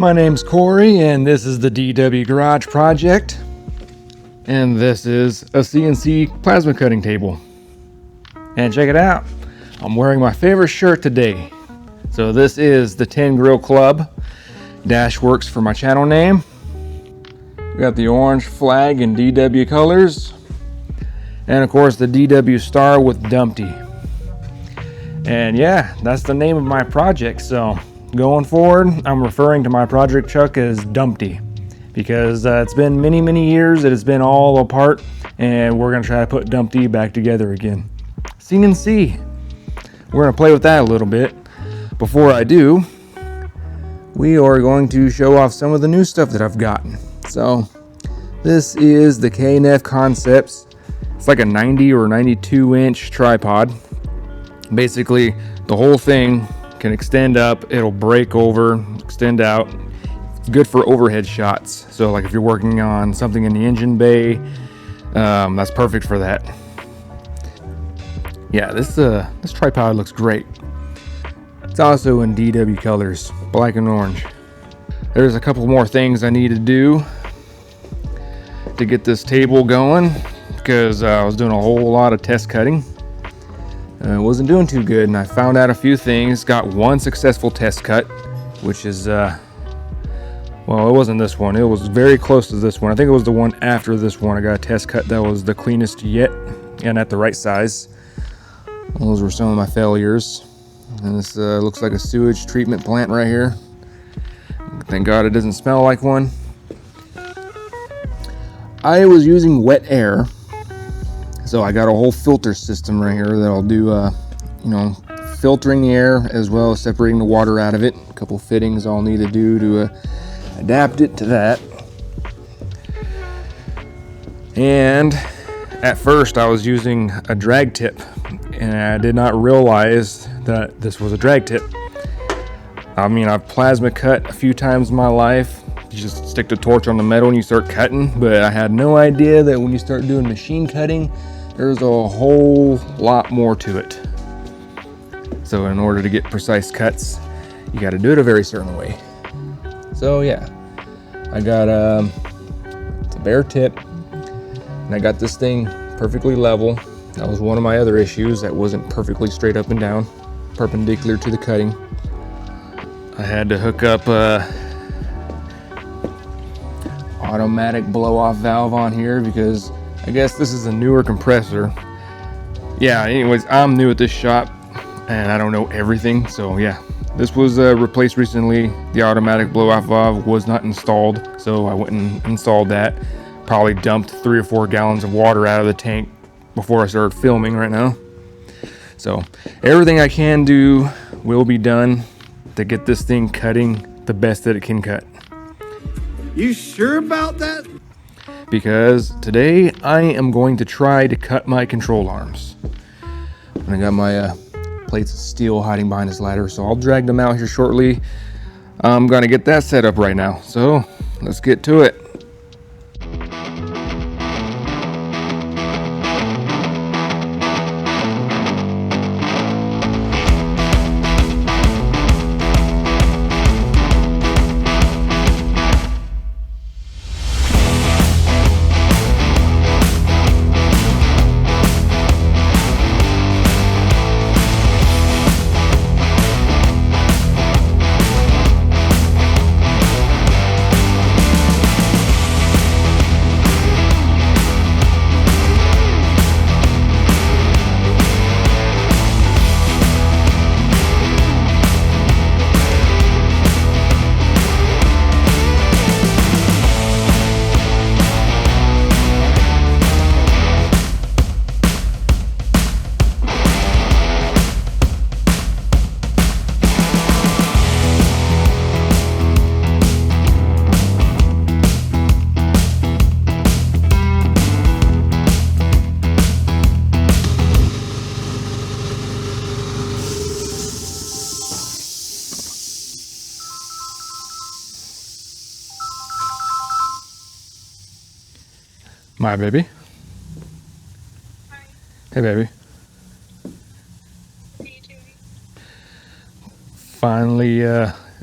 My name's Corey, and this is the DW Garage Project. And this is a CNC plasma cutting table. And check it out, I'm wearing my favorite shirt today. So this is the 10 Grill Club. Dash works for my channel name. We got the orange flag in DW colors. And of course the DW star with Dumpty. And yeah, that's the name of my project. So going forward, I'm referring to my project truck as Dumpty, because it's been many years that it's been all apart, and we're gonna try to put Dumpty back together again. CNC. We're gonna play with that a little bit. Before I do, we are going to show off some of the new stuff that I've gotten. So this is the KNF Concepts. It's like a 90 or 92 inch tripod. Basically, the whole thing can extend up, it'll break over, extend out. It's good for overhead shots. So like if you're working on something in the engine bay, that's perfect for that. Yeah, this tripod looks great. It's also in DW colors, black and orange. There's a couple more things I need to do to get this table going, because I was doing a whole lot of test cutting. Wasn't doing too good, and I found out a few things. Got one successful test cut, which is well, it wasn't this one, it was very close to this one. I think it was the one after this one. I got a test cut that was the cleanest yet and at the right size. Those were some of my failures. And this looks like a sewage treatment plant right here. Thank God it doesn't smell like one. I was using wet air, so I got a whole filter system right here that'll do filtering the air as well as separating the water out of it. A couple fittings I'll need to do to adapt it to that. And at first I was using a drag tip, and I did not realize that this was a drag tip. I mean, I've plasma cut a few times in my life. You just stick the torch on the metal and you start cutting, but I had no idea that when you start doing machine cutting, there's a whole lot more to it. So in order to get precise cuts, you got to do it a very certain way. So yeah, I got it's a bare tip, and I got this thing perfectly level. That was one of my other issues, that wasn't perfectly straight up and down, perpendicular to the cutting. I had to hook up automatic blow-off valve on here, because I guess this is a newer compressor. Yeah, anyways, I'm new at this shop and I don't know everything, so yeah. This was replaced recently. The automatic blow-off valve was not installed, so I went and installed that. Probably dumped 3 or 4 gallons of water out of the tank before I started filming right now. So everything I can do will be done to get this thing cutting the best that it can cut. You sure about that? Because today I am going to try to cut my control arms. And I got my plates of steel hiding behind this ladder, so I'll drag them out here shortly. I'm gonna get that set up right now, so let's get to it. My baby. Hi. Hey, baby. What are you doing? Finally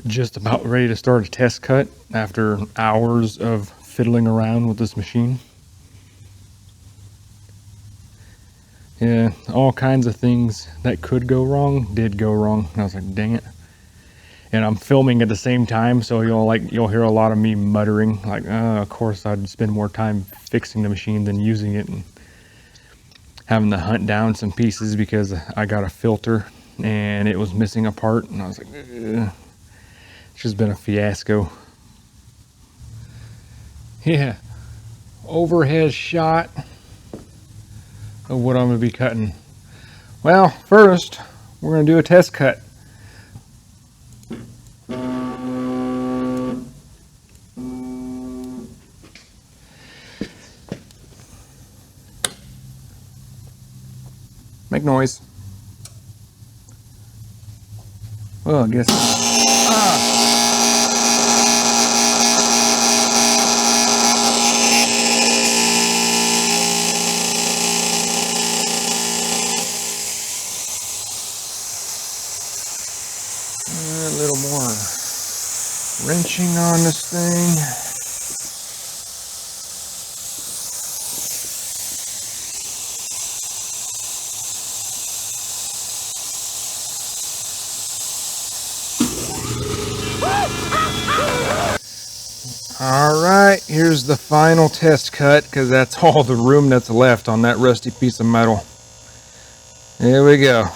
just about ready to start a test cut after hours of fiddling around with this machine. Yeah, all kinds of things that could go wrong did go wrong. And I was like, dang it. And I'm filming at the same time, so you'll hear a lot of me muttering, like, of course I'd spend more time fixing the machine than using it, and having to hunt down some pieces because I got a filter and it was missing a part, and I was like, ugh. It's just been a fiasco. Yeah, overhead shot of what I'm going to be cutting. Well, first we're going to do a test cut. Make noise. Well, I guess. A little more wrenching on this thing. All right, here's the final test cut, because that's all the room that's left on that rusty piece of metal. Here we go.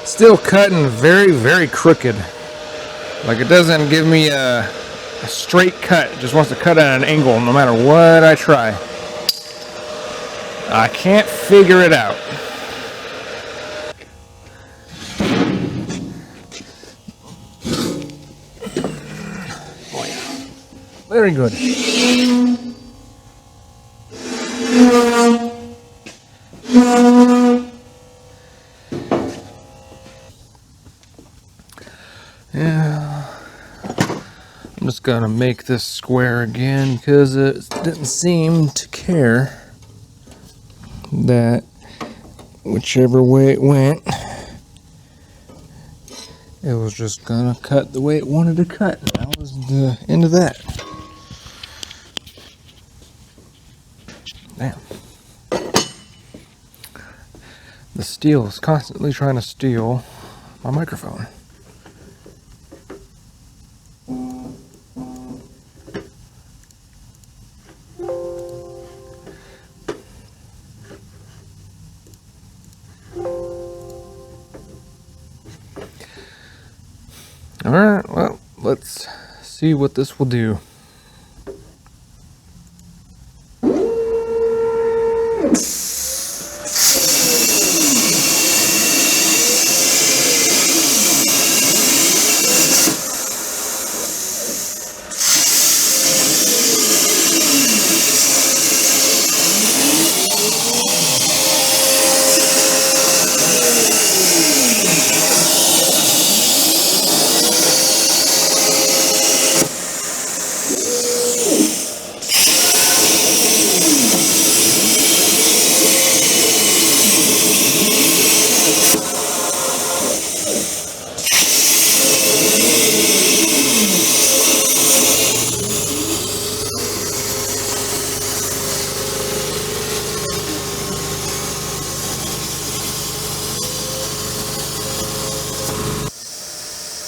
Still cutting very, very crooked. Like, it doesn't give me a straight cut. It just wants to cut at an angle no matter what I try. I can't figure it out. Very good. Yeah, I'm just gonna make this square again because it didn't seem to care that whichever way it went, it was just gonna cut the way it wanted to cut. That was the end of that. Damn. The steel is constantly trying to steal my microphone. Alright, well, let's see what this will do.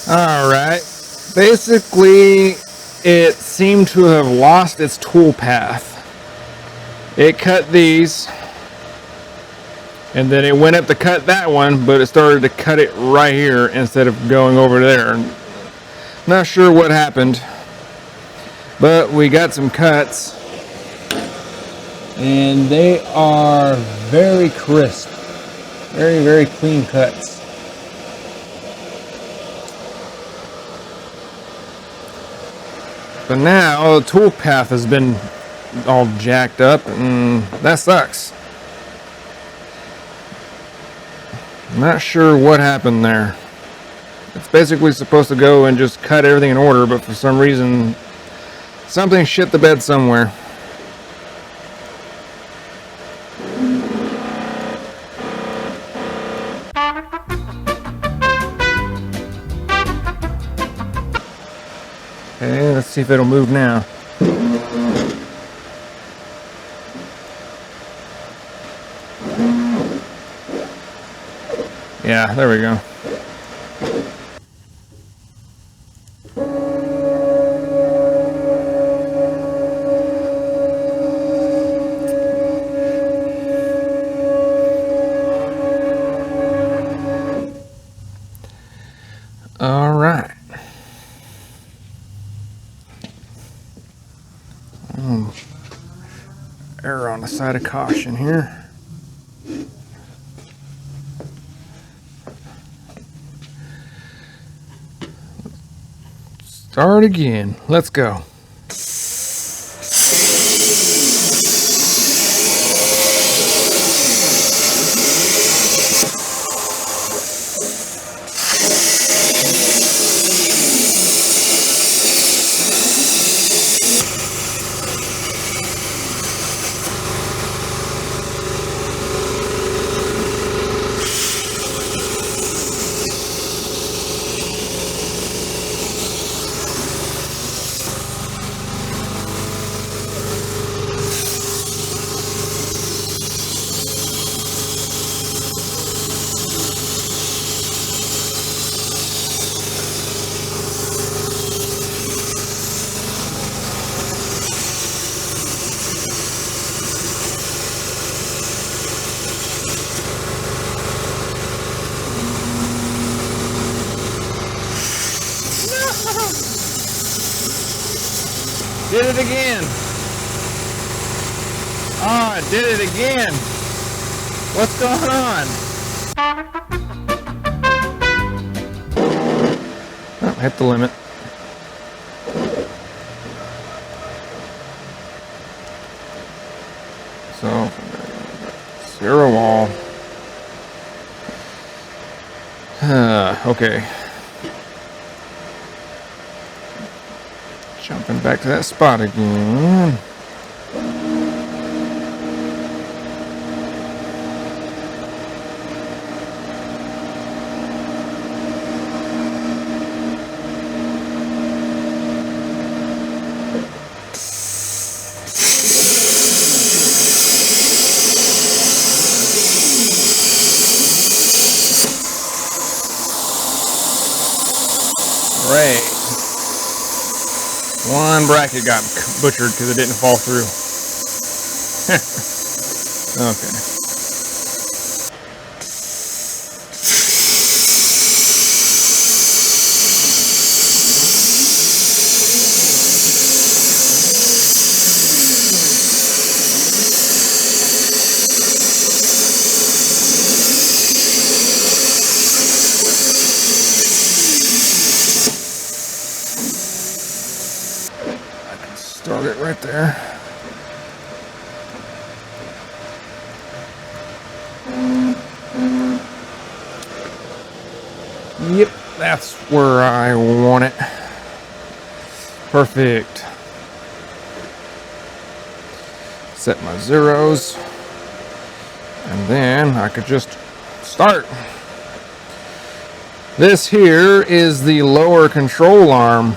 Alright, basically it seemed to have lost its tool path. It cut these, and then it went up to cut that one, but it started to cut it right here instead of going over there. Not sure what happened, but we got some cuts, and they are very crisp, very, very clean cuts. But now the tool path has been all jacked up, and that sucks. I'm not sure what happened there. It's basically supposed to go and just cut everything in order, but for some reason, something shit the bed somewhere. Okay, let's see if it'll move now. Yeah, there we go. All right. Err on the side of caution here. Start again. Let's go. Did it again. Oh, I did it again. What's going on? Oh, hit the limit. So, zero wall. Okay. Jumping back to that spot again. Great. One bracket got butchered because it didn't fall through. Okay. Start it right there. Yep, that's where I want it. Perfect. Set my zeros. And then I could just start. This here is the lower control arm.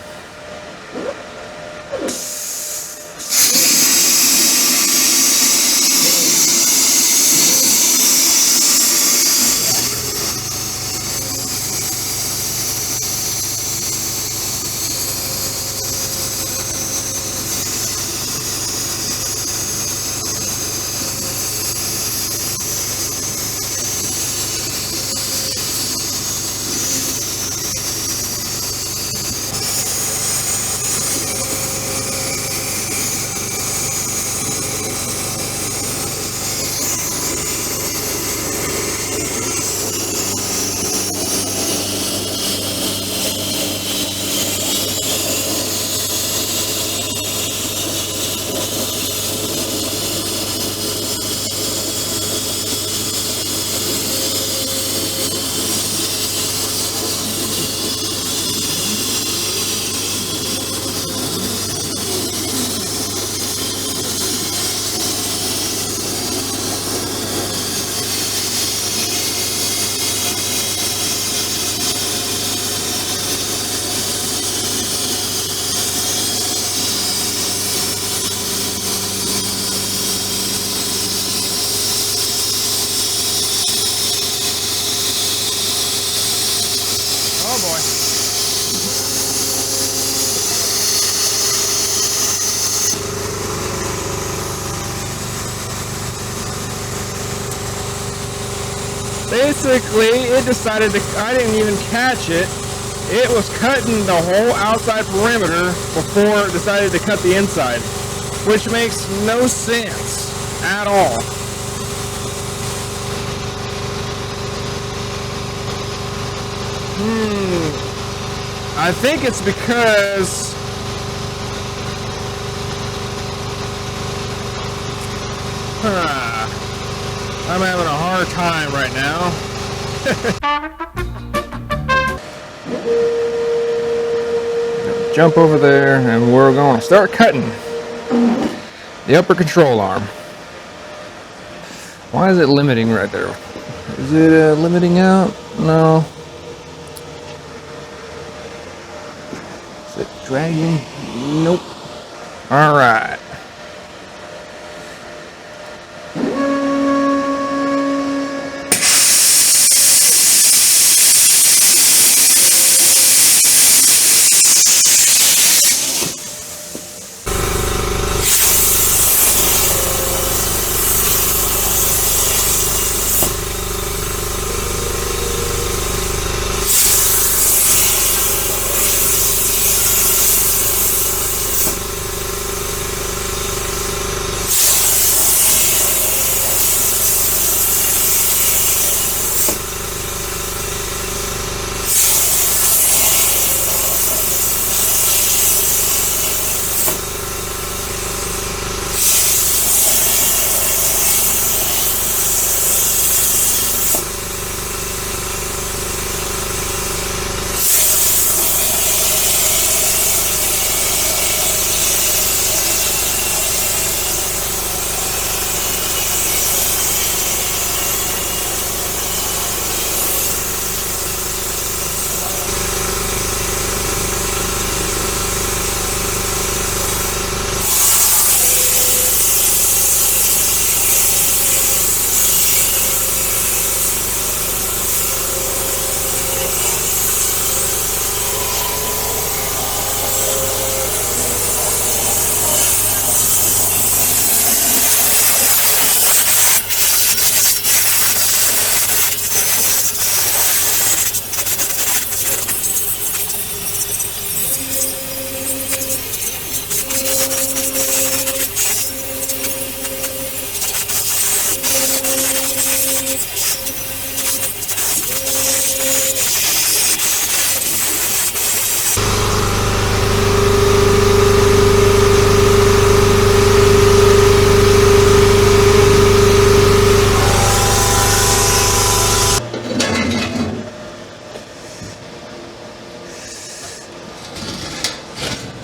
basically, it decided to, I didn't even catch it. It was cutting the whole outside perimeter before it decided to cut the inside, which makes no sense at all. I think it's because I'm having a hard time right now. Jump over there and we're going to start cutting the upper control arm. Why is it limiting right there? Is it limiting out? No. Is it dragging? Nope. All right.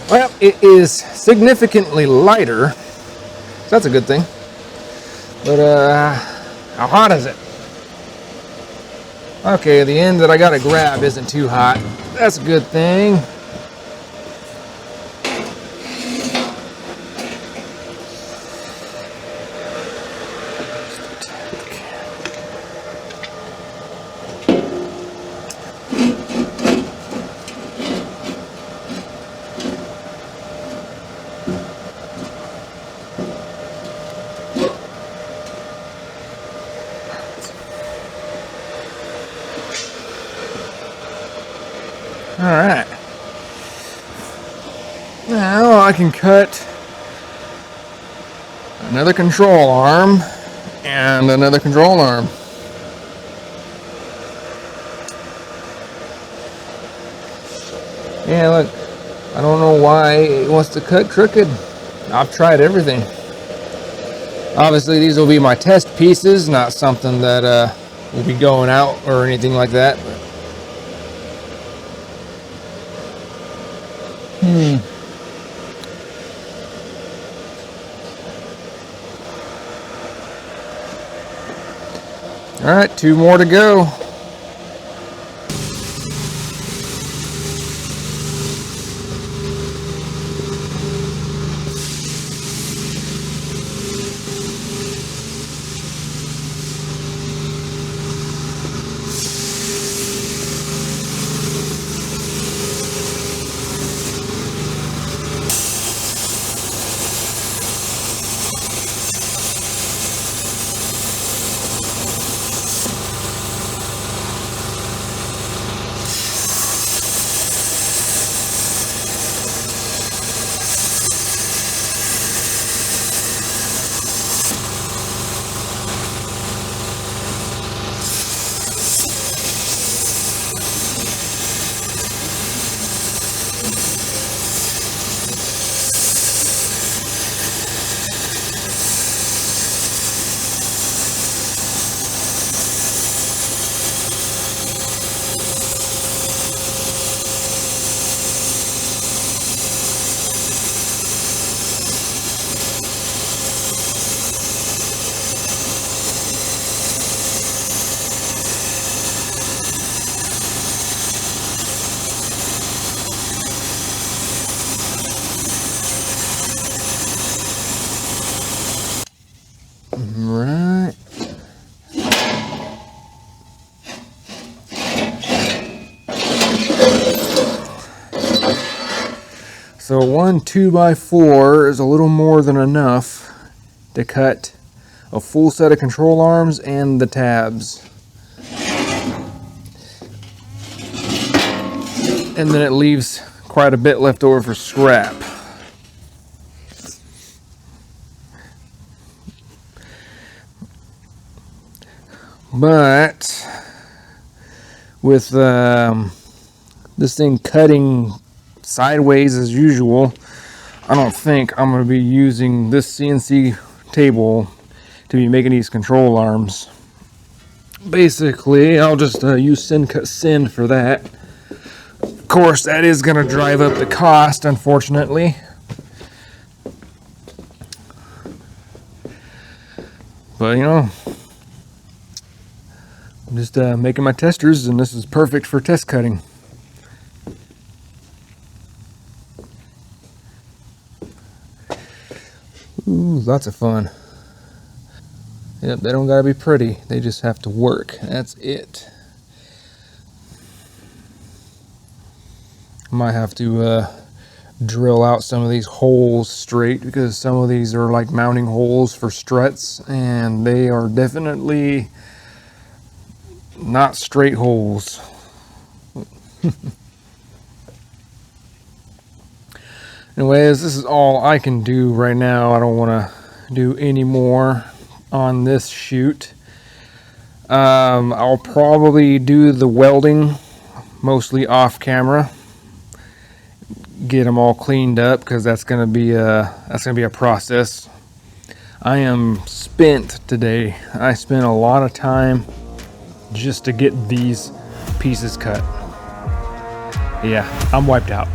Well, it is significantly lighter, so that's a good thing. But how hot is it? Okay, the end that I gotta grab isn't too hot. That's a good thing. All right. Now I can cut another control arm and another control arm. Yeah, look, I don't know why it wants to cut crooked. I've tried everything. Obviously, these will be my test pieces, not something that will be going out or anything like that. But all right, 2 more to go. Right. So one 2x4 is a little more than enough to cut a full set of control arms and the tabs. And then it leaves quite a bit left over for scrap. But with this thing cutting sideways as usual, I don't think I'm going to be using this CNC table to be making these control arms. Basically, I'll just use send cut send for that. Of course, that is going to drive up the cost, unfortunately. But you know, I'm just making my testers, and this is perfect for test cutting. Ooh, lots of fun. Yep, they don't gotta be pretty, they just have to work. That's it. Might have to drill out some of these holes straight, because some of these are like mounting holes for struts, and they are definitely not straight holes. Anyways, this is all I can do right now. I don't want to do any more on this shoot. I'll probably do the welding mostly off camera, get them all cleaned up, because that's gonna be a process. I am spent today. I spent a lot of time just to get these pieces cut. Yeah, I'm wiped out.